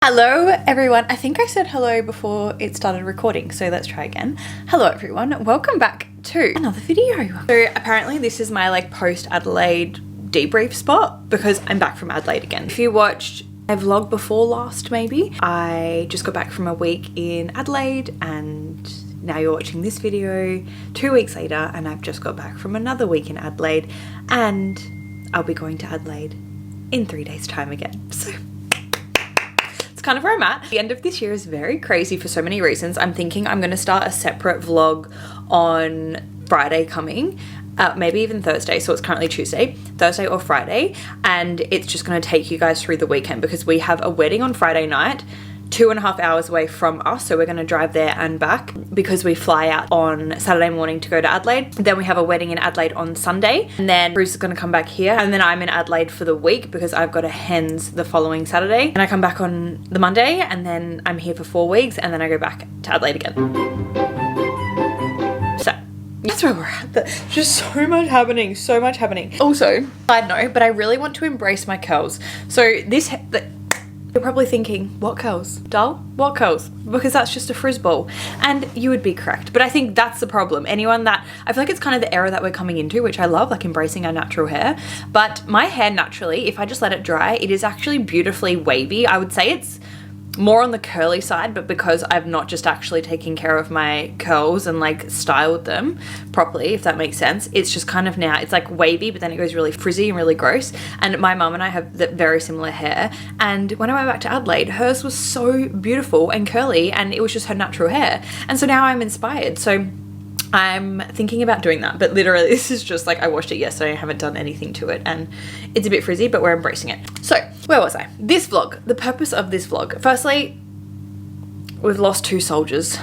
Hello everyone. I think I said hello before it started recording, so let's try again. Hello everyone, welcome back to another video. So apparently this is my post Adelaide debrief spot because I'm back from Adelaide again. If you watched my vlog before last, maybe, I just got back from a week in Adelaide and now you're watching this video 2 weeks later and I've just got back from another week in Adelaide and I'll be going to Adelaide in 3 days time again. So it's kind of where I'm at. The end of this year is very crazy for so many reasons. I'm thinking I'm going to start a separate vlog on Friday coming, maybe even Thursday. So it's currently Tuesday, Thursday or Friday. And it's just going to take you guys through the weekend because we have a wedding on Friday night, 2.5 hours away from us. So we're going to drive there and back because we fly out on Saturday morning to go to Adelaide. Then we have a wedding in Adelaide on Sunday. And then Bruce is going to come back here. And then I'm in Adelaide for the week because I've got a hens the following Saturday. And I come back on the Monday and then I'm here for 4 weeks and then I go back to Adelaide again. So that's where we're at. There's just so much happening, so much happening. Also, side note, but I really want to embrace my curls. So you're probably thinking, what curls? Dull? What curls? Because that's just a frizz ball. And you would be correct. But I think that's the problem. I feel like it's kind of the era that we're coming into, which I love, like embracing our natural hair. But my hair naturally, if I just let it dry, it is actually beautifully wavy. I would say it's more on the curly side, but because I've not just actually taken care of my curls and styled them properly, if that makes sense, it's just kind of now, it's wavy, but then it goes really frizzy and really gross. And my mum and I have very similar hair. And when I went back to Adelaide, hers was so beautiful and curly and it was just her natural hair. And so now I'm inspired. So I'm thinking about doing that, but literally this is just I washed it yesterday. I haven't done anything to it and it's a bit frizzy, but we're embracing it. So where was I? This vlog, the purpose of this vlog. Firstly, we've lost 2 soldiers.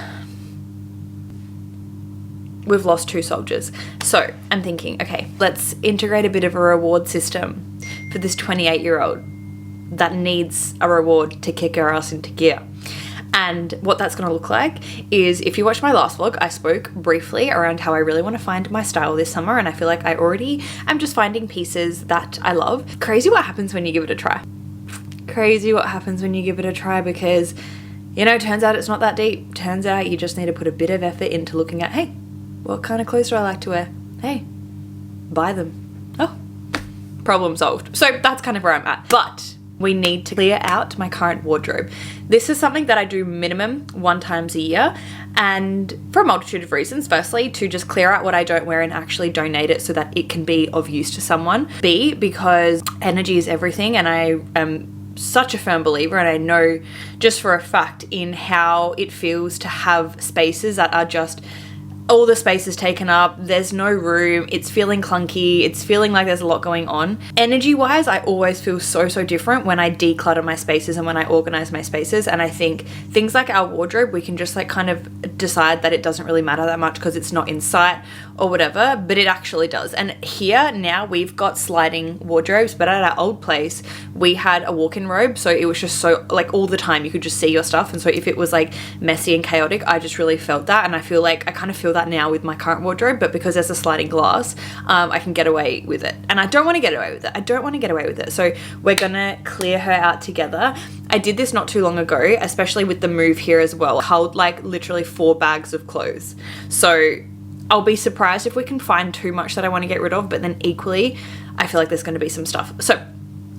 We've lost 2 soldiers. So I'm thinking, okay, let's integrate a bit of a reward system for this 28-year-old that needs a reward to kick her ass into gear. And what that's going to look like is, if you watched my last vlog, I spoke briefly around how I really want to find my style this summer. And I feel like I already am just finding pieces that I love. Crazy what happens when you give it a try. Crazy what happens when you give it a try because, turns out it's not that deep. Turns out you just need to put a bit of effort into looking at, hey, what kind of clothes do I like to wear? Hey, buy them. Oh, problem solved. So that's kind of where I'm at. But we need to clear out my current wardrobe. This is something that I do minimum 1 time a year, and for a multitude of reasons. Firstly, to just clear out what I don't wear and actually donate it so that it can be of use to someone. B, because energy is everything, and I am such a firm believer, and I know just for a fact in how it feels to have spaces that are just all the space is taken up, there's no room, it's feeling clunky, it's feeling like there's a lot going on. Energy-wise, I always feel so different when I declutter my spaces and when I organize my spaces. And I think things like our wardrobe, we can just kind of decide that it doesn't really matter that much because it's not in sight or whatever, but it actually does. And here now we've got sliding wardrobes, but at our old place, we had a walk-in robe. So it was just so all the time you could just see your stuff. And so if it was messy and chaotic, I just really felt that. And I feel I kind of feel that now with my current wardrobe, but because there's a sliding glass, I can get away with it. And I don't want to get away with it. I don't want to get away with it. So we're gonna clear her out together. I did this not too long ago, especially with the move here as well. I held literally 4 bags of clothes. So I'll be surprised if we can find too much that I want to get rid of, but then equally, I feel like there's going to be some stuff. So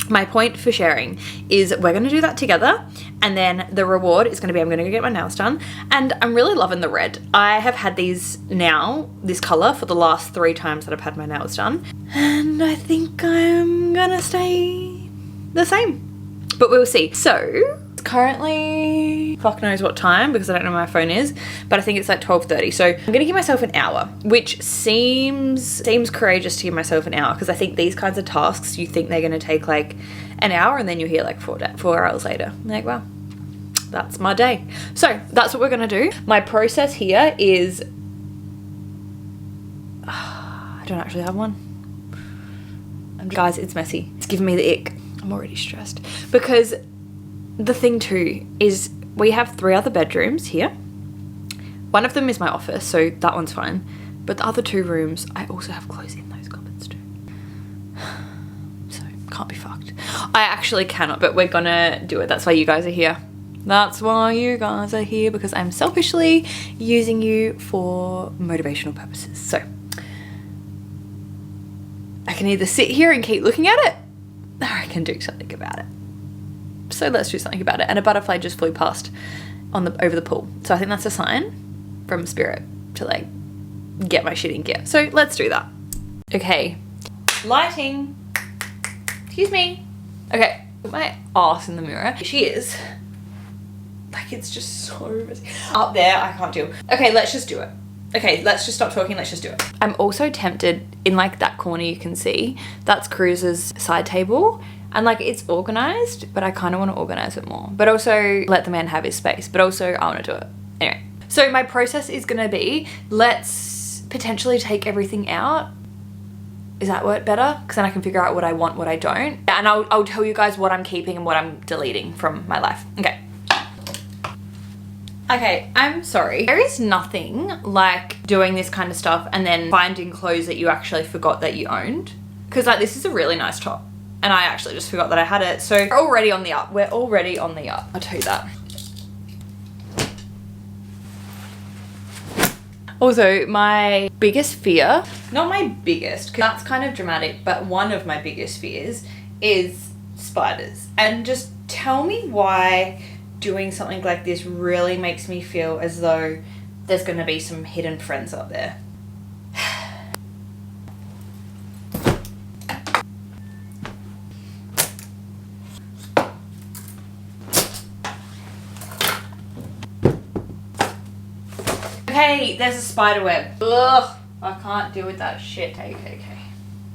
my point for sharing is we're going to do that together, and then the reward is going to be I'm going to go get my nails done. And I'm really loving the red. I have had these now, this color, for the last 3 times that I've had my nails done, and I think I'm going to stay the same, but we'll see. So it's currently fuck knows what time because I don't know where my phone is, but I think it's 12:30. So I'm gonna give myself an hour, which seems courageous to give myself an hour because I think these kinds of tasks you think they're gonna take an hour and then you're here 4 hours later. I'm wow, that's my day. So that's what we're gonna do. My process here is I don't actually have one. Guys, it's messy. It's giving me the ick. I'm already stressed because the thing too is we have 3 other bedrooms here. One of them is my office, so that one's fine. But the other 2 rooms, I also have clothes in those cupboards too. So can't be fucked. I actually cannot, but we're gonna do it. That's why you guys are here. That's why you guys are here, because I'm selfishly using you for motivational purposes. So I can either sit here and keep looking at it, or I can do something about it. So let's do something about it. And a butterfly just flew past over the pool. So I think that's a sign from spirit to like get my shit in gear. So let's do that. Okay. Lighting. Excuse me. Okay. Put my ass in the mirror. She is. Like, it's just so messy. Up there, I can't do. Okay, let's just do it. Okay, let's just stop talking. Let's just do it. I'm also tempted, in like that corner you can see, that's Cruz's side table. And like, it's organized, but I kind of want to organize it more. But also let the man have his space. But also I want to do it. Anyway, so my process is going to be, let's potentially take everything out. Is that what better? Because then I can figure out what I want, what I don't. And I'll tell you guys what I'm keeping and what I'm deleting from my life. Okay. Okay, I'm sorry. There is nothing like doing this kind of stuff and then finding clothes that you actually forgot that you owned. Because like, this is a really nice top and I actually just forgot that I had it. So we're already on the up. We're already on the up. I'll tell you that. Also, my biggest fear, not my biggest, because that's kind of dramatic, but one of my biggest fears is spiders. And just tell me why doing something like this really makes me feel as though there's going to be some hidden friends up there. Okay, there's a spider web. Ugh, I can't deal with that shit. Okay.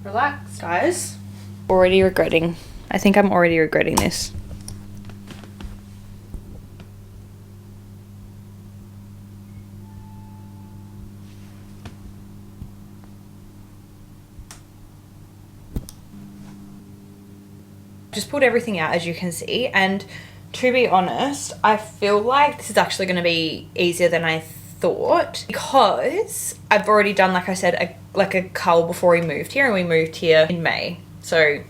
Relax, guys. Already regretting. I think I'm already regretting this. Just pulled everything out, as you can see, and to be honest, I feel like this is actually going to be easier than I thought, because I've already done, like I said, a cull before we moved here, and we moved here in May, so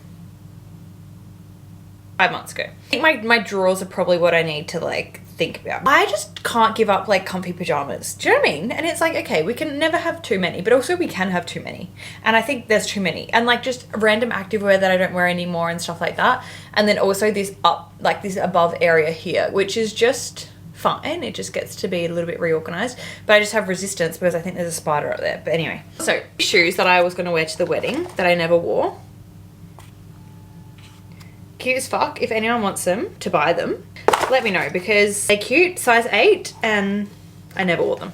5 months ago. I think my drawers are probably what I need to like think about. I just can't give up like comfy pajamas. Do you know what I mean? And it's like, okay, we can never have too many, but also we can have too many. And I think there's too many. And like just random activewear that I don't wear anymore and stuff like that. And then also this this above area here, which is just fine. It just gets to be a little bit reorganized, but I just have resistance because I think there's a spider up there. But anyway, so shoes that I was going to wear to the wedding that I never wore. Cute as fuck. If anyone wants them, to buy them, let me know, because they're cute, size 8, and I never wore them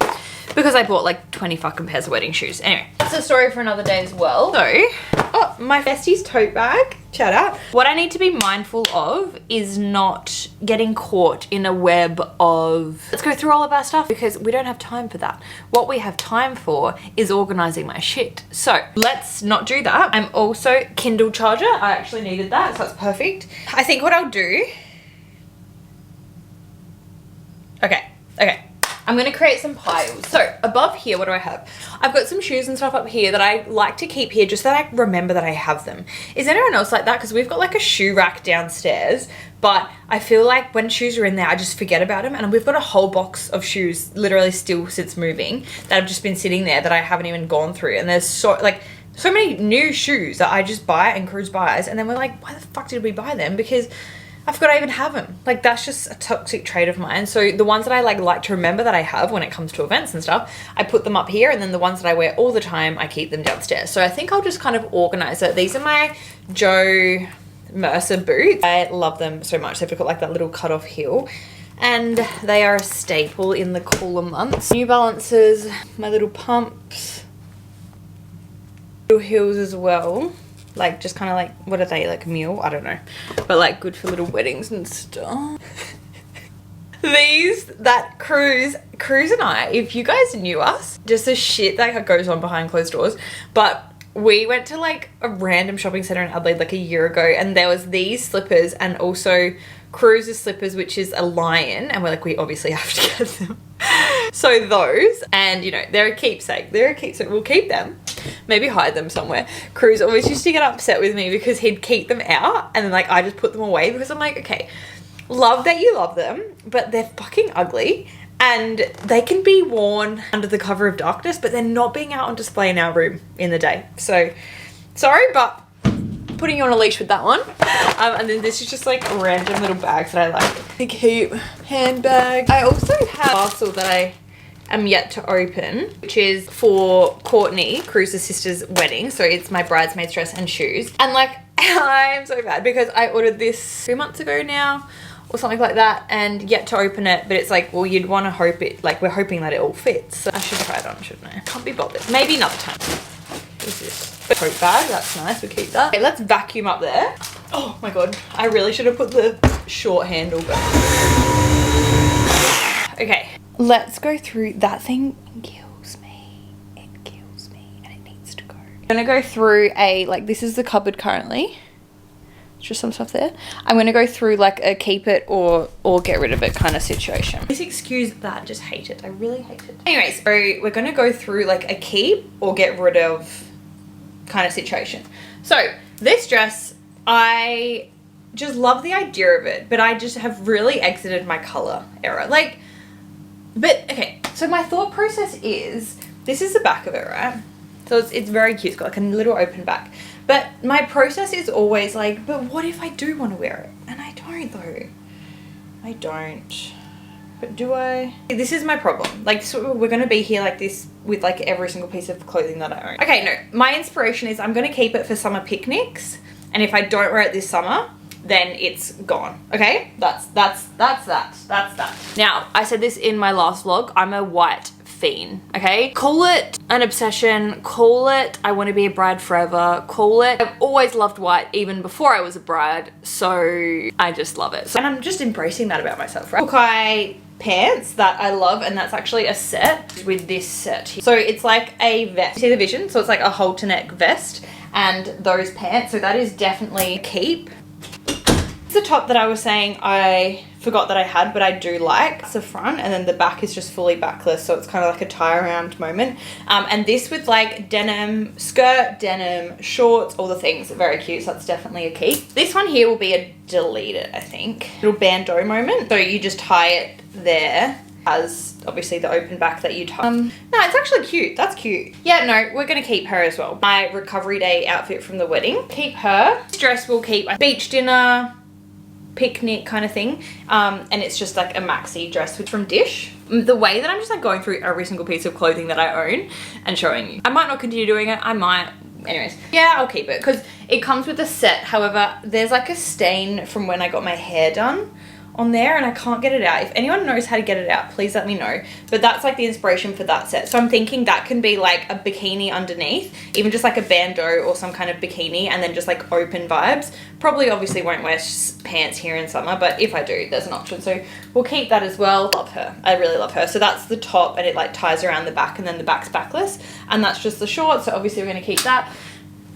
because I bought like 20 fucking pairs of wedding shoes. Anyway, that's a story for another day as well. So, oh, my Festies tote bag, shout out. What I need to be mindful of is not getting caught in a web of, let's go through all of our stuff, because we don't have time for that. What we have time for is organizing my shit. So let's not do that. I'm also Kindle charger. I actually needed that, so that's perfect. I think what I'll do, okay. I'm gonna create some piles. So above here, what do I have? I've got some shoes and stuff up here that I like to keep here just that I remember that I have them. Is anyone else like that? Because we've got like a shoe rack downstairs, but I feel like when shoes are in there, I just forget about them. And we've got a whole box of shoes literally still since moving that have just been sitting there that I haven't even gone through. And there's so many new shoes that I just buy and Cruz buys. And then we're like, why the fuck did we buy them? Because I forgot I even have them. Like, that's just a toxic trait of mine. So the ones that I like to remember that I have when it comes to events and stuff, I put them up here, and then the ones that I wear all the time, I keep them downstairs. So I think I'll just kind of organize it. These are my Joe Mercer boots. I love them so much. They've got like that little cut off heel, and they are a staple in the cooler months. New Balances, my little pumps, little heels as well. Like, just kind of like, what are they, like mule? I don't know. But like good for little weddings and stuff. These, that Cruz and I, if you guys knew us, just the shit that goes on behind closed doors. But we went to like a random shopping center in Adelaide like a year ago, and there was these slippers and also Cruz's slippers, which is a lion, and we're like, we obviously have to get them. So those, and you know, they're a keepsake. We'll keep them, maybe hide them somewhere. Cruz always used to get upset with me because he'd keep them out, and then like I just put them away because I'm like, okay, love that you love them, but they're fucking ugly. And they can be worn under the cover of darkness, but they're not being out on display in our room in the day. So, sorry, but putting you on a leash with that one. And then this is just like random little bags that I like. Big heap handbag. I also have a parcel that I am yet to open, which is for Courtney, Cruz's sister's wedding. So it's my bridesmaid's dress and shoes. And like, I'm so bad because I ordered this 3 months ago now or something like that, and yet to open it. But it's like, well, you'd want to hope it, like we're hoping that it all fits. So I should try it on, shouldn't I? Can't be bothered. Maybe another time. What is this? Tote bag, that's nice, we'll keep that. Okay, let's vacuum up there. Oh my God, I really should have put the short handle back. Okay, let's go through, that thing kills me. It kills me and it needs to go. I'm gonna go through like this is the cupboard currently. It's just some stuff there. I'm gonna go through like a keep it or get rid of it kind of situation. Please excuse that, just hate it. I really hate it. Anyways, so we're gonna go through like a keep or get rid of kind of situation. So this dress, I just love the idea of it, but I just have really exited my color era. Like, but okay, so my thought process is, this is the back of it, right? So it's very cute, it's got like a little open back. But my process is always like, but what if I do want to wear it? And I don't though. I don't. But do I? This is my problem. Like, so we're going to be here like this with like every single piece of clothing that I own. Okay, no. My inspiration is I'm going to keep it for summer picnics. And if I don't wear it this summer, then it's gone. Okay? That's that. Now, I said this in my last vlog. I'm a white fiend, okay? Call it an obsession, call it I want to be a bride forever, call it I've always loved white even before I was a bride, so I just love it. So, and I'm just embracing that about myself, right? Buckeye pants that I love, and that's actually a set with this set here. So it's like a vest. See the vision? So it's like a halter neck vest and those pants, so that is definitely a keep. It's the top that I was saying I forgot that I had, but I do like. It's the front, and then the back is just fully backless, so it's kind of like a tie around moment. And this with like denim skirt, denim shorts, all the things, very cute, so that's definitely a keep. This one here will be a delete it, I think. Little bandeau moment, so you just tie it there, as obviously the open back that you tie. No, it's actually cute. That's cute. Yeah, no, we're gonna keep her as well. My recovery day outfit from the wedding. Keep her. This dress will keep a beach dinner, picnic kind of thing, and it's just like a maxi dress from Dish. The way that I'm just like going through every single piece of clothing that I own and showing you. I might not continue doing it, I might. Anyways, yeah, I'll keep it because it comes with a set. However, there's like a stain from when I got my hair done on there and I can't get it out. If anyone knows how to get it out, please let me know. But that's like the inspiration for that set. So I'm thinking that can be like a bikini underneath, even just like a bandeau or some kind of bikini, and then just like open vibes. Probably obviously won't wear pants here in summer, but if I do, there's an option. So we'll keep that as well. Love her. I really love her. So that's the top, and it like ties around the back, and then the back's backless, and that's just the shorts. So obviously we're going to keep that.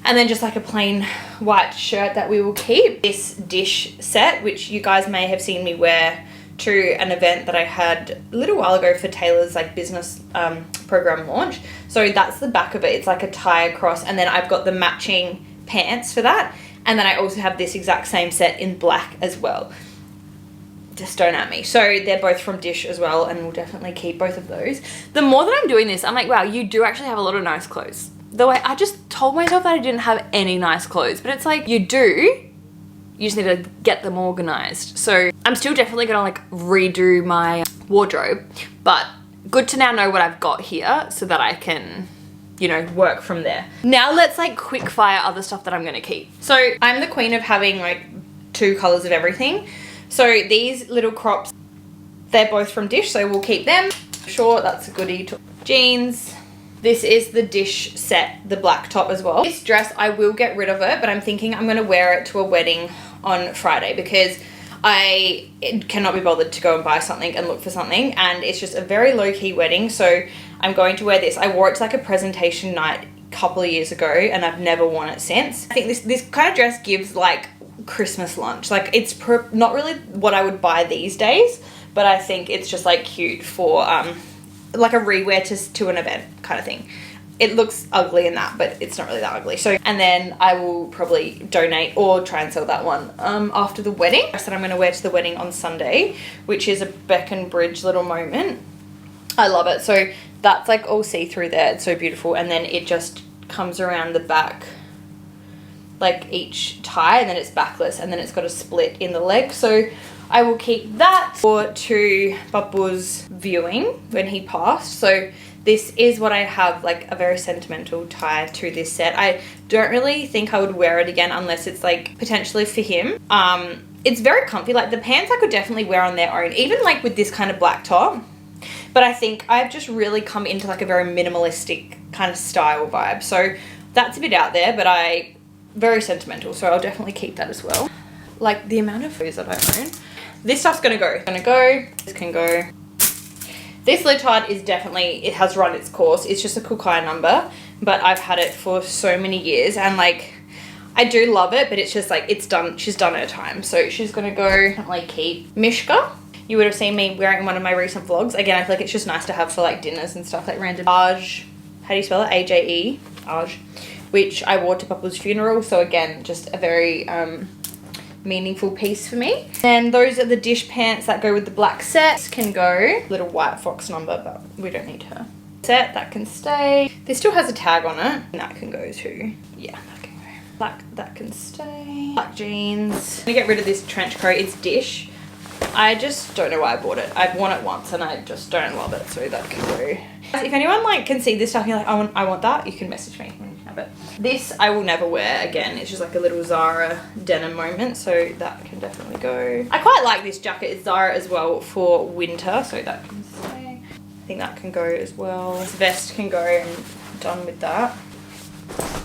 And then just like a plain white shirt that we will keep. This Dish set, which you guys may have seen me wear to an event that I had a little while ago for Taylor's like business program launch. So that's the back of it. It's like a tie across, and then I've got the matching pants for that. And then I also have this exact same set in black as well. Just don't at me. So they're both from Dish as well, and we'll definitely keep both of those. The more that I'm doing this, I'm like, wow, you do actually have a lot of nice clothes. Though I just told myself that I didn't have any nice clothes, but it's like, you do, you just need to get them organized. So I'm still definitely gonna like redo my wardrobe, but good to now know what I've got here so that I can, you know, work from there. Now let's like quick fire other stuff that I'm gonna keep. So I'm the queen of having like 2 colors of everything. So these little crops, they're both from Dish, so we'll keep them. Short, that's a goodie. Jeans. This is the Dish set, the black top as well. This dress, I will get rid of it, but I'm thinking I'm gonna wear it to a wedding on Friday because I cannot be bothered to go and buy something and look for something, and it's just a very low-key wedding, so I'm going to wear this. I wore it to like a presentation night a couple of years ago, and I've never worn it since. I think this kind of dress gives like Christmas lunch. Like, it's not really what I would buy these days, but I think it's just like cute for like a rewear to an event kind of thing. it looks ugly in that, but it's not really that ugly. So, and then I will probably donate or try and sell that one after the wedding. I said I'm going to wear to the wedding on Sunday, which is a Beck and Bridge little moment. I love it. So that's like all see-through there. It's so beautiful. And then it just comes around the back, like each tie, and then it's backless, and then it's got a split in the leg. So I will keep that for to Bubba's viewing when he passed. So this is what I have, like a very sentimental tie to this set. I don't really think I would wear it again unless it's like potentially for him. It's very comfy. Like the pants I could definitely wear on their own, even like with this kind of black top. But I think I've just really come into like a very minimalistic kind of style vibe. So that's a bit out there, but very sentimental. So I'll definitely keep that as well. Like the amount of clothes that I own. This stuff's gonna go. This can go. This leotard is definitely, it has run its course. It's just a Kukaya number, but I've had it for so many years, and like, I do love it, but it's just like, it's done, she's done her time. So she's gonna go, like, keep Mishka. You would have seen me wearing one of my recent vlogs. Again, I feel like it's just nice to have for like dinners and stuff, like random. Aj, how do you spell it? A-J-E, Aj, which I wore to Papa's funeral. So again, just a very, meaningful piece for me. And those are the dish pants that go with the black set. Can go. Little white fox number, but we don't need her. Set, that can stay. This still has a tag on it. And that can go too. Yeah, that can go. Black, that can stay. Black jeans. I'm gonna get rid of this trench coat. It's dish. I just don't know why I bought it. I've worn it once and I just don't love it, so that can go. If anyone like can see this stuff and you're like, I want that, you can message me. But this I will never wear again. It's just like a little Zara denim moment, so that can definitely go. I quite like this jacket. It's Zara as well for winter, so that can stay. I think that can go as well. This vest can go, and done with that.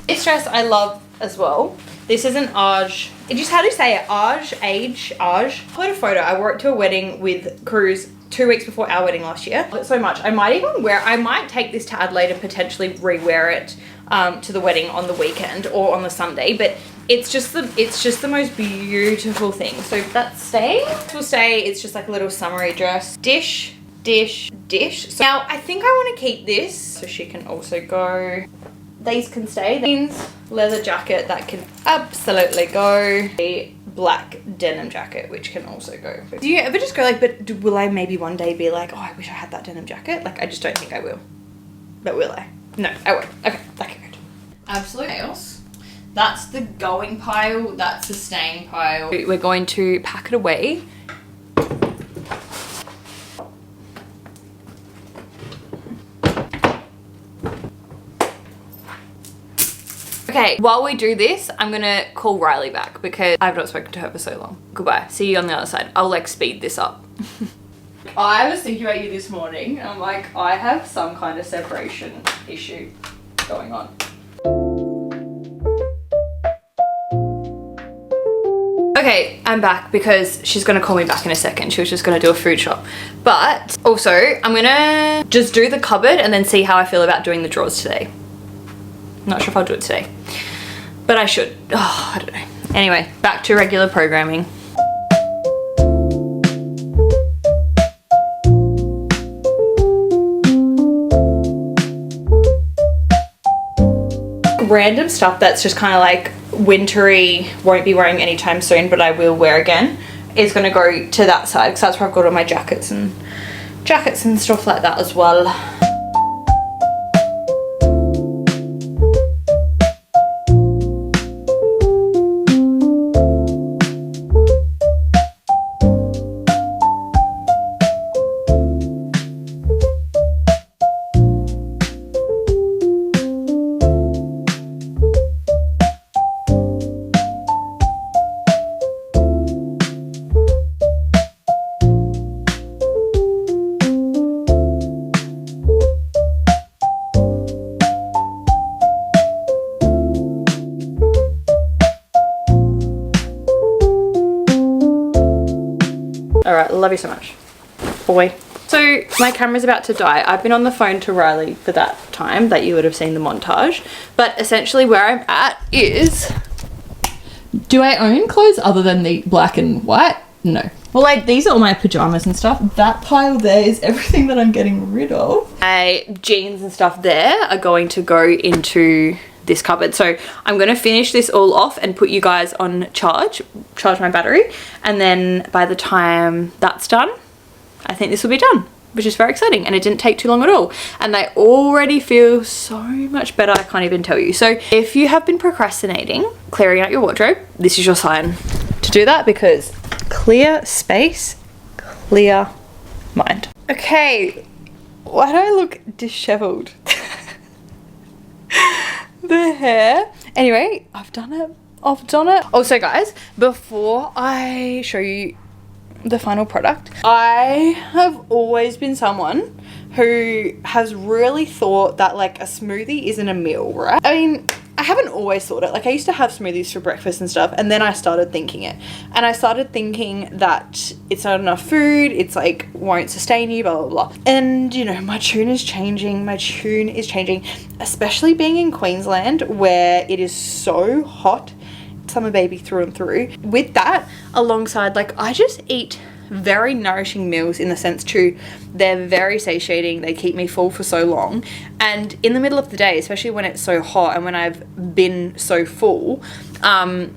This dress I love as well. This is an Aj. How do you say it? Aj? Aj? I put a photo. I wore it to a wedding with Cruz 2 weeks before our wedding last year. I love it so much. I might take this to Adelaide and potentially re-wear it to the wedding on the weekend or on the Sunday, but it's just the most beautiful thing. So that's staying. Will stay. It's just like a little summery dress. Dish. So now I think I want to keep this, so she can also go. These can stay. Jeans, leather jacket, that can absolutely go. A black denim jacket, which can also go. Do you ever just go like, but will I maybe one day be like, oh, I wish I had that denim jacket? Like, I just don't think I will. But will I? No, I won't. Okay, that can go. Absolute chaos. That's the going pile. That's the staying pile. We're going to pack it away. Okay, while we do this, I'm gonna call Riley back because I've not spoken to her for so long. Goodbye. See you on the other side. I'll like speed this up. I was thinking about you this morning. I'm like, I have some kind of separation issue going on. Okay, I'm back because she's gonna call me back in a second. She was just gonna do a food shop. But also, I'm gonna just do the cupboard and then see how I feel about doing the drawers today. Not sure if I'll do it today, but I should. Oh, I don't know. Anyway, back to regular programming. Random stuff that's just kind of like wintry, won't be wearing anytime soon, but I will wear again, is going to go to that side because that's where I've got all my jackets and stuff like that as well. Alright, love you so much. Boy. So my camera's about to die. I've been on the phone to Riley for that time that you would have seen the montage. But essentially where I'm at is... Do I own clothes other than the black and white? No. Well, like, these are all my pajamas and stuff. That pile there is everything that I'm getting rid of. My jeans and stuff there are going to go into this cupboard. So I'm going to finish this all off and put you guys on charge my battery. And then by the time that's done, I think this will be done, which is very exciting. And it didn't take too long at all. And I already feel so much better. I can't even tell you. So if you have been procrastinating, clearing out your wardrobe, this is your sign to do that, because clear space, clear mind. Okay, why do I look disheveled? The hair. Anyway, I've done it. Also, guys, before I show you the final product, I have always been someone who has really thought that like a smoothie isn't a meal, right? I mean, I haven't always thought it. Like, I used to have smoothies for breakfast and stuff, and then I started thinking it. And I started thinking that it's not enough food, it's like won't sustain you, blah, blah, blah. And, you know, my tune is changing, especially being in Queensland where it is so hot, summer baby through and through. With that, alongside, like, I just eat very nourishing meals in the sense too, they're very satiating, they keep me full for so long, and in the middle of the day, especially when it's so hot and when I've been so full, I'm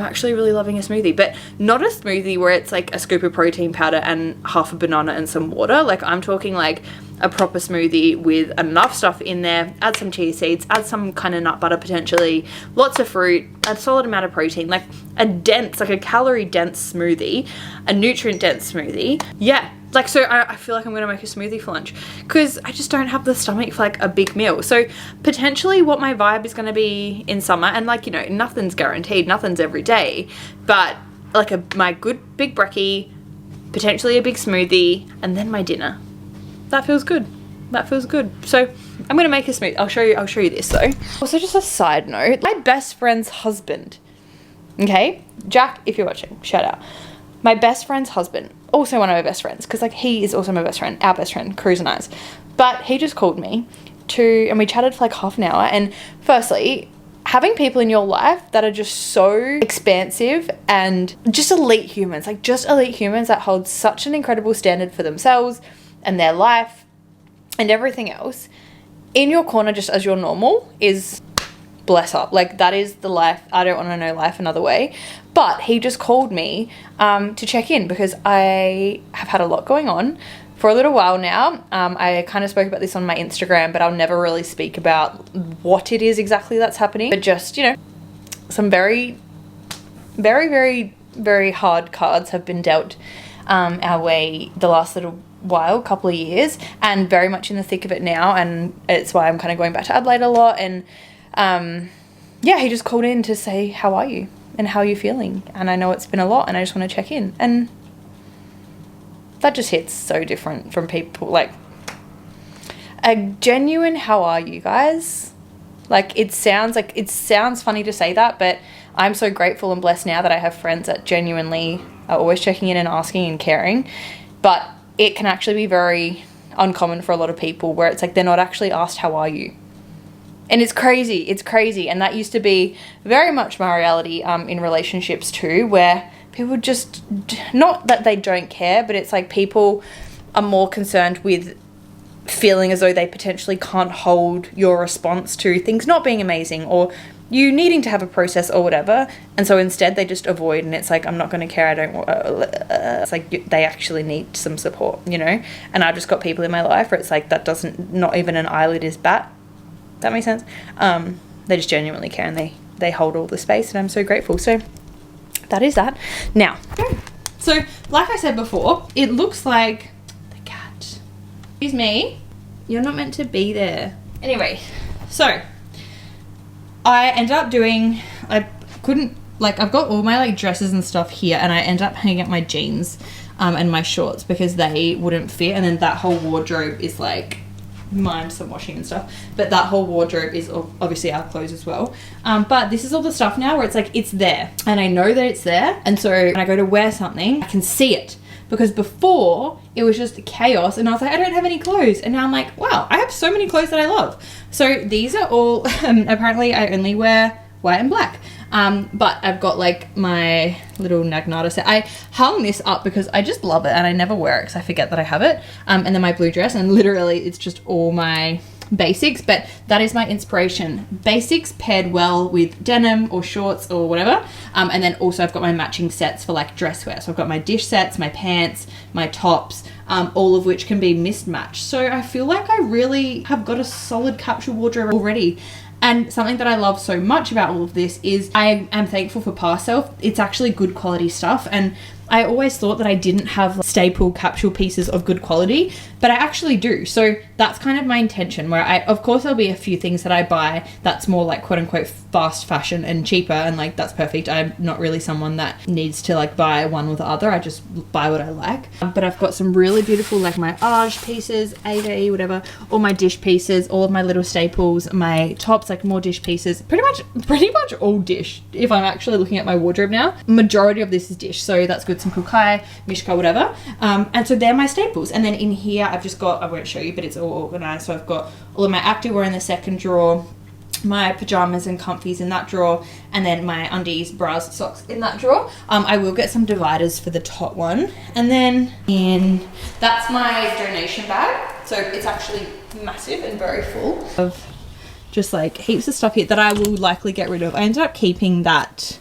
actually really loving a smoothie, but not a smoothie where it's like a scoop of protein powder and half a banana and some water. Like, I'm talking like a proper smoothie with enough stuff in there, add some chia seeds, add some kind of nut butter potentially, lots of fruit, a solid amount of protein, like a dense, like a calorie dense smoothie, a nutrient dense smoothie. Yeah, like, so I feel like I'm gonna make a smoothie for lunch because I just don't have the stomach for like a big meal. So potentially what my vibe is gonna be in summer, and like, you know, nothing's guaranteed, nothing's every day, but like my good big brekkie, potentially a big smoothie, and then my dinner. That feels good. That feels good. So I'm gonna make a smoothie. I'll show you this though. Also, just a side note, my best friend's husband, okay, Jack, if you're watching, shout out. My best friend's husband, also one of my best friends, because like he is also my best friend, our best friend, Cruz and I's. But he just called me and we chatted for like half an hour. And firstly, having people in your life that are just so expansive and just elite humans, like just elite humans that hold such an incredible standard for themselves and their life and everything else in your corner just as your normal is bless up. Like, that is the life. I don't want to know life another way. But he just called me to check in because I have had a lot going on for a little while now. I kind of spoke about this on my Instagram, but I'll never really speak about what it is exactly that's happening. But just, you know, some very, very, very, very hard cards have been dealt our way the last little while, couple of years, and very much in the thick of it now. And it's why I'm kind of going back to Adelaide a lot. And yeah, he just called in to say, how are you? And how are you feeling? And I know it's been a lot and I just want to check in. And that just hits so different from people. Like, a genuine how are you guys? Like, it sounds funny to say that, but I'm so grateful and blessed now that I have friends that genuinely are always checking in and asking and caring. But it can actually be very uncommon for a lot of people where it's like they're not actually asked how are you. And it's crazy. And that used to be very much my reality in relationships too, where people just, not that they don't care, but it's like people are more concerned with feeling as though they potentially can't hold your response to things not being amazing or you needing to have a process or whatever. And so instead they just avoid, and it's like, I'm not going to care. I don't want, it's like they actually need some support, you know? And I've just got people in my life where it's like, that doesn't, not even an eyelid is bat. That makes sense. They just genuinely care and they hold all the space, and I'm so grateful. So that is that. Now, so like I said before, it looks like the cat. Excuse me, you're not meant to be there. Anyway, so I ended up doing, I've got all my like dresses and stuff here, and I ended up hanging up my jeans and my shorts because they wouldn't fit, and then that whole wardrobe is like, mind some washing and stuff, but that whole wardrobe is obviously our clothes as well. But this is all the stuff now where it's like, it's there and I know that it's there, and so when I go to wear something I can see it, because before it was just chaos and I was like, I don't have any clothes, and now I'm like, wow, I have so many clothes that I love. So these are all apparently I only wear white and black, But I've got like my little Nagnata set. I hung this up because I just love it and I never wear it because I forget that I have it. And then my blue dress, and literally it's just all my basics, but that is my inspiration. Basics paired well with denim or shorts or whatever. And then also I've got my matching sets for like dress wear. So I've got my dish sets, my pants, my tops, all of which can be mismatched. So I feel like I really have got a solid capsule wardrobe already. And something that I love so much about all of this is I am thankful for Past Self. It's actually good quality stuff. And I always thought that I didn't have staple capsule pieces of good quality, but I actually do. So that's kind of my intention, where of course there'll be a few things that I buy that's more like quote unquote fast fashion and cheaper, and like that's perfect. I'm not really someone that needs to like buy one or the other. I just buy what I like. But I've got some really beautiful like my Arge pieces, AVE, whatever, all my dish pieces, all of my little staples, my tops, like more dish pieces, pretty much all dish. If I'm actually looking at my wardrobe now, majority of this is dish, so that's good. Some Kukai, Mishka, whatever. And so they're my staples. And then in here I've just got, I won't show you, but it's all organized. So I've got all of my activewear in the second drawer, my pajamas and comfies in that drawer, and then my undies, bras, socks in that drawer. I will get some dividers for the top one. And then that's my donation bag. So it's actually massive and very full of just like heaps of stuff here that I will likely get rid of. I ended up keeping that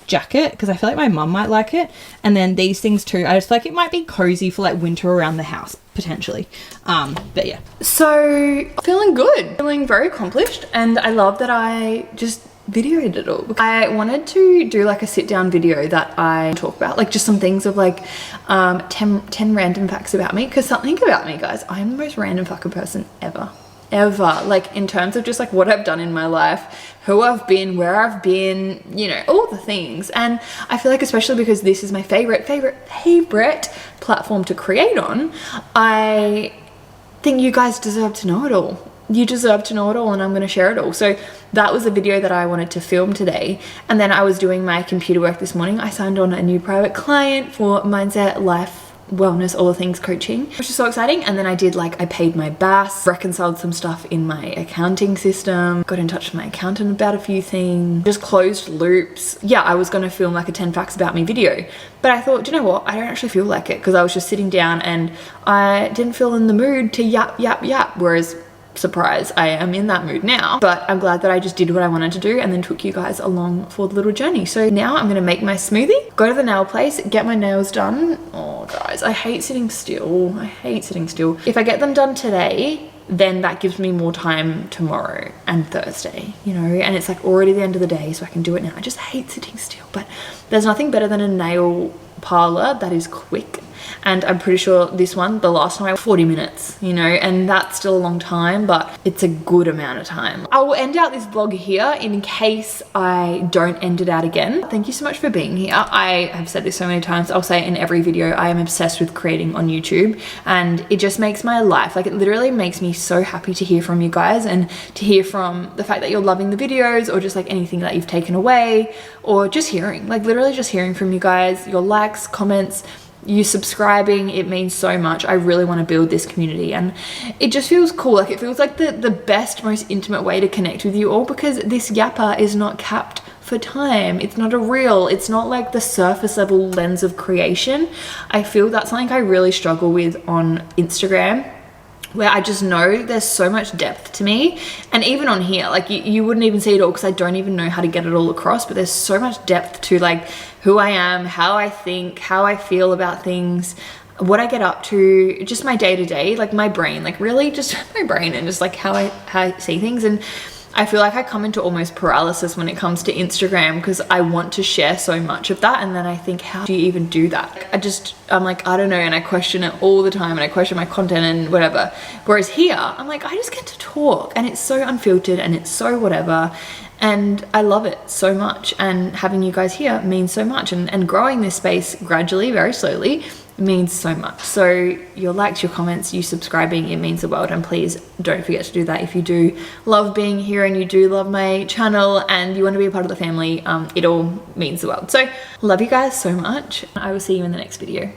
jacket because I feel like my mum might like it, and then these things too. I just feel like it might be cozy for like winter around the house potentially. But yeah, so feeling good, feeling very accomplished, and I love that I just videoed it all. I wanted to do like a sit down video that I talk about like just some things of like 10 random facts about me, because something about me, guys, I'm the most random fucking person ever, like in terms of just like what I've done in my life, who I've been, where I've been, you know, all the things. And I feel like especially because this is my favorite platform to create on, I think you guys deserve to know it all. You deserve to know it all, and I'm going to share it all. So that was a video that I wanted to film today. And then I was doing my computer work this morning. I signed on a new private client for mindset, life, wellness, all the things coaching, which is so exciting. And then I paid my BAS, reconciled some stuff in my accounting system, got in touch with my accountant about a few things, just closed loops. Yeah, I was going to film like a 10 facts about me video, but I thought, do you know what? I don't actually feel like it, because I was just sitting down and I didn't feel in the mood to yap. Whereas surprise, I am in that mood now. But I'm glad that I just did what I wanted to do and then took you guys along for the little journey. So now I'm gonna make my smoothie, go to the nail place, get my nails done. Oh guys, I hate sitting still. If I get them done today, then that gives me more time tomorrow and Thursday, you know, and it's like already the end of the day, so I can do it now. I just hate sitting still, but there's nothing better than a nail parlor that is quick. And I'm pretty sure this one, the last time, 40 minutes, you know, and that's still a long time, but it's a good amount of time. I will end out this vlog here in case I don't end it out again. Thank you so much for being here. I have said this so many times. I'll say it in every video. I am obsessed with creating on YouTube, and it just makes my life, like it literally makes me so happy to hear from you guys and to hear from the fact that you're loving the videos, or just like anything that you've taken away, or just hearing, like literally just hearing from you guys, your likes, comments, you subscribing. It means so much. I really want to build this community, and it just feels cool. Like it feels like the best, most intimate way to connect with you all, because this yapper is not capped for time. It's not a reel. It's not like the surface level lens of creation. I feel that's something I really struggle with on Instagram, where I just know there's so much depth to me. And even on here, like you wouldn't even see it all, because I don't even know how to get it all across, but there's so much depth to like who I am, how I think, how I feel about things, what I get up to, just my day-to-day, like my brain, like really just my brain, and just like how I see things. And I feel like I come into almost paralysis when it comes to Instagram, because I want to share so much of that, and then I think, how do you even do that? I'm like, I don't know, and I question it all the time, and I question my content and whatever. Whereas here, I'm like, I just get to talk, and it's so unfiltered, and it's so whatever, and I love it so much. And having you guys here means so much, and growing this space gradually, very slowly, means so much. So your likes, your comments, you subscribing, it means the world. And please don't forget to do that if you do love being here and you do love my channel and you want to be a part of the family. It all means the world. So love you guys so much. I will see you in the next video.